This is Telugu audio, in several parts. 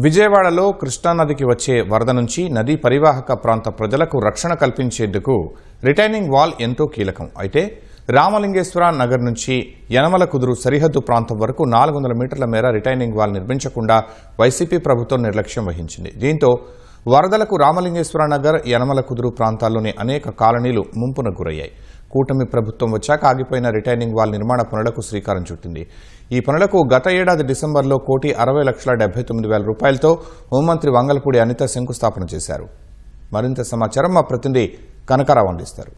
విజయవాడలో కృష్ణానదికి వచ్చే వరద నుంచి నదీ పరివాహక ప్రాంత ప్రజలకు రక్షణ కల్పించేందుకు రిటైనింగ్ వాల్ ఎంతో కీలకం. అయితే రామలింగేశ్వర నగర్ నుంచి యనమల కుదురు సరిహద్దు ప్రాంతం వరకు 400 మీటర్ల మేర రిటైనింగ్ వాల్ నిర్మించకుండా వైసీపీ ప్రభుత్వం నిర్లక్ష్యం వహించింది. దీంతో వరదలకు రామలింగేశ్వర నగర్, యనమల కుదురు ప్రాంతాల్లోని అనేక కాలనీలు ముంపున గురయ్యాయి. కూటమి ప్రభుత్వం వచ్చాక ఆగిపోయిన రిటైనింగ్ వాల్ నిర్మాణ పనులకు శ్రీకారం చుట్టింది. ఈ పనులకు గత ఏడాది డిసెంబర్లో 1,60,79,000 రూపాయలతో హోంమంత్రి వంగలపూడి అనిత శంకుస్థాపన చేశారు. మరింత సమాచారం మా ప్రతినిధి కనకారావు అందిస్తారు.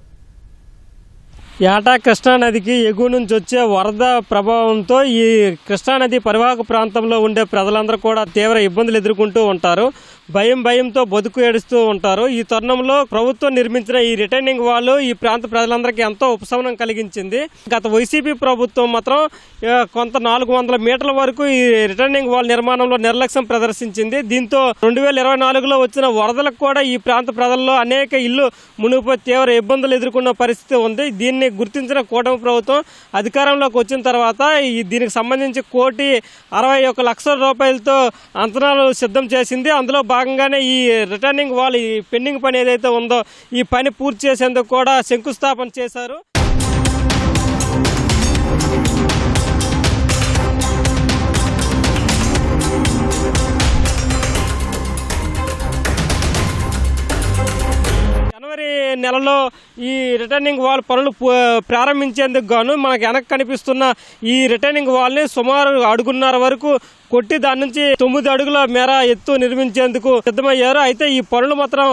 ఏటా కృష్ణానదికి ఎగువ నుంచి వచ్చే వరద ప్రభావంతో ఈ కృష్ణానది పరివాహక ప్రాంతంలో ఉండే ప్రజలందరూ కూడా తీవ్ర ఇబ్బందులు ఎదుర్కొంటూ ఉంటారు. భయంతో బతుకు ఏడుస్తూ ఉంటారు. ఈ తరుణంలో ప్రభుత్వం నిర్మించిన ఈ రిటైనింగ్ వాల్ ఈ ప్రాంత ప్రజలందరికీ ఎంతో ఉపశమనం కలిగించింది. గత వైసీపీ ప్రభుత్వం మాత్రం కొంత 400 మీటర్ల వరకు ఈ రిటైనింగ్ వాల్ నిర్మాణంలో నిర్లక్ష్యం ప్రదర్శించింది. దీంతో 2024లో వచ్చిన వరదలకు కూడా ఈ ప్రాంత ప్రజల్లో అనేక ఇళ్లు మునిగిపోయి తీవ్ర ఇబ్బందులు ఎదుర్కొన్న పరిస్థితి ఉంది. దీన్ని గుర్తించిన కూటమి ప్రభుత్వం అధికారంలోకి వచ్చిన తర్వాత దీనికి సంబంధించి 1,61,00,000 రూపాయలతో అంచనాలు సిద్ధం చేసింది. అందులో భాగంగానే ఈ రిటర్నింగ్ వాల్ ఈ పెండింగ్ పని ఏదైతే ఉందో ఈ పని పూర్తి చేసేందుకు కూడా శంకుస్థాపన చేశారు. జనవరి నెలలో ఈ రిటర్నింగ్ వాల్ పనులు ప్రారంభించేందుకు గాను మనకు వెనక్కి కనిపిస్తున్న ఈ రిటర్నింగ్ వాల్ని సుమారు 1.5 వరకు కొట్టి దాని నుంచి 9 అడుగుల మేర ఎత్తు నిర్మించేందుకు సిద్ధమయ్యారు. అయితే ఈ పనులు మాత్రం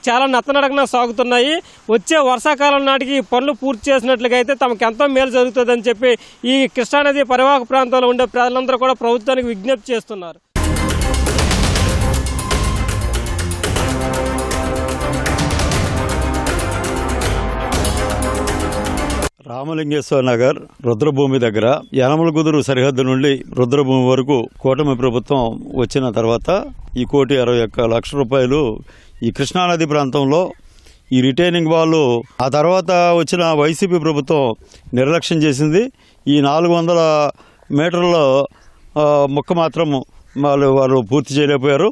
చాలా నత్తనడకన సాగుతున్నాయి. వచ్చే వర్షాకాలం నాటికి ఈ పనులు పూర్తి చేసినట్లుగా అయితే తమకు ఎంతో మేలు జరుగుతుందని చెప్పి ఈ కృష్ణానది పరివాహక ప్రాంతంలో ఉండే ప్రజలందరూ కూడా ప్రభుత్వానికి విజ్ఞప్తి చేస్తున్నారు. రామలింగేశ్వర నగర్ రుద్రభూమి దగ్గర యనమల కుదురు సరిహద్దు నుండి రుద్రభూమి వరకు కూటమి ప్రభుత్వం వచ్చిన తర్వాత ఈ 1,61,00,000 రూపాయలు ఈ కృష్ణానది ప్రాంతంలో ఈ రిటైనింగ్ వాల్ ఆ తర్వాత వచ్చిన వైసీపీ ప్రభుత్వం నిర్లక్ష్యం చేసింది. ఈ 400 మీటర్ల ముక్క మాత్రం వాళ్ళు పూర్తి చేయలేకపోయారు.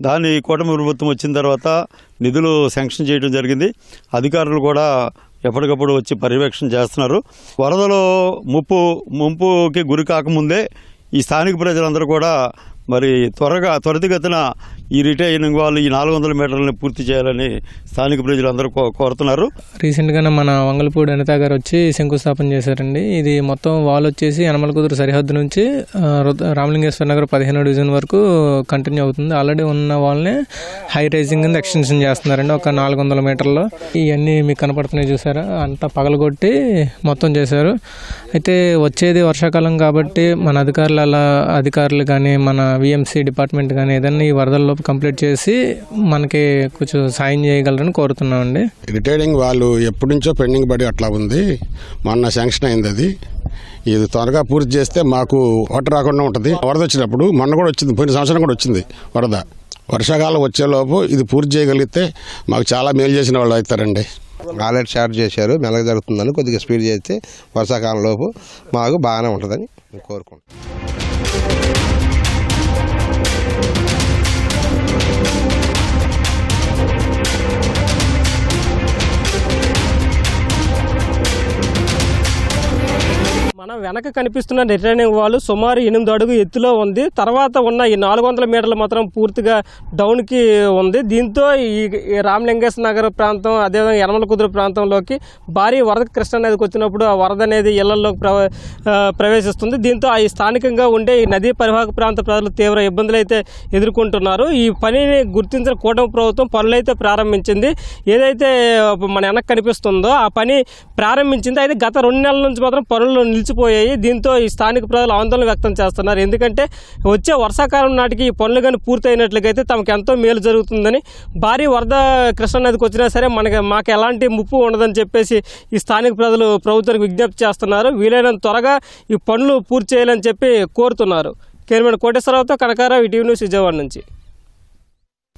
దాన్ని కూటమి ప్రభుత్వం వచ్చిన తర్వాత నిధులు శాంక్షన్ చేయడం జరిగింది. అధికారులు కూడా ఎప్పటికప్పుడు వచ్చి పర్యవేక్షణ చేస్తున్నారు. వరదలో ముంపుకి గురి కాకముందే ఈ స్థానిక ప్రజలందరూ కూడా మరి త్వరితగతిన ఈ రిటైనింగ్ వాల్ ఈ 400 మీటర్లని పూర్తి చేయాలని స్థానిక ప్రజలందరూ కోరుతున్నారు. రీసెంట్గానే మన వంగలపూడి అనిత గారు వచ్చి శంకుస్థాపన చేశారండి. ఇది మొత్తం వాల్ వచ్చేసి యనమల కుదురు సరిహద్దు నుంచి రామలింగేశ్వర నగర్ 15వ డివిజన్ వరకు కంటిన్యూ అవుతుంది. ఆల్రెడీ ఉన్న వాల్ని హై రైజింగ్ కింద ఎక్స్టెన్షన్ చేస్తున్నారండి. ఒక 400 మీటర్లో ఇవన్నీ మీకు కనపడుతున్నాయి, చూసారా? అంతా పగలగొట్టి మొత్తం చేశారు. అయితే వచ్చేది వర్షాకాలం కాబట్టి మన అధికారులు కానీ మన విఎంసీ డిపార్ట్మెంట్ కానీ ఏదైనా ఈ వరదల్లో కంప్లీట్ చేసి మనకి కొంచెం సాయం చేయగలరని కోరుతున్నామండి. రిటైనింగ్ వాళ్ళు ఎప్పటి నుంచో పెండింగ్ పడి అట్లా ఉంది. మొన్న శాంక్షన్ అయింది. అది ఇది త్వరగా పూర్తి చేస్తే మాకు వాటర్ రాకుండా ఉంటుంది. వరద వచ్చినప్పుడు మొన్న కూడా వచ్చింది, పోయిన సంవత్సరం కూడా వచ్చింది వరద. వర్షాకాలం వచ్చేలోపు ఇది పూర్తి చేయగలిగితే మాకు చాలా మేలు చేసిన వాళ్ళు అవుతారండి. ఆల్రెడీ స్టార్ట్ చేశారు, మెల్లగా జరుగుతుందని కొద్దిగా స్పీడ్ చేస్తే వర్షాకాలం లోపు మాకు బాగానే ఉంటుందని కోరుకుంటున్నాం. మనం వెనక కనిపిస్తున్న రిటైనింగ్ వాల్ సుమారు 8 అడుగు ఎత్తులో ఉంది. తర్వాత ఉన్న ఈ 400 మీటర్లు మాత్రం పూర్తిగా డౌన్కి ఉంది. దీంతో ఈ రామలింగేశ్వర నగర్ ప్రాంతం, అదేవిధంగా యనమల కుదురు ప్రాంతంలోకి భారీ వరద కృష్ణానదికి వచ్చినప్పుడు ఆ వరద అనేది ఇళ్లలోకి ప్రవేశిస్తుంది. దీంతో ఈ స్థానికంగా ఉండే ఈ నదీ పరివాహక ప్రాంత ప్రజలు తీవ్ర ఇబ్బందులు అయితే ఎదుర్కొంటున్నారు. ఈ పనిని గుర్తించిన కూటమి ప్రభుత్వం పనులైతే ప్రారంభించింది. ఏదైతే మన వెనక కనిపిస్తుందో ఆ పని ప్రారంభించింది. అయితే గత 2 నెలల నుంచి మాత్రం పనులు నిలిచిపోయాయి. దీంతో ఈ స్థానిక ప్రజలు ఆందోళన వ్యక్తం చేస్తున్నారు. ఎందుకంటే వచ్చే వర్షాకాలం నాటికి ఈ పనులు కానీ పూర్తయినట్లయితే తమకు ఎంతో మేలు జరుగుతుందని, భారీ వరద కృష్ణానదికి వచ్చినా సరే మాకు ఎలాంటి ముప్పు ఉండదని చెప్పేసి ఈ స్థానిక ప్రజలు ప్రభుత్వానికి విజ్ఞప్తి చేస్తున్నారు. వీలైనంత త్వరగా ఈ పనులు పూర్తి చేయాలని చెప్పి కోరుతున్నారు. కెమెరామెన్ కోటేశ్వరరావుతో కనకారావు, ఈటీవీ న్యూస్, విజయవాడ నుంచి.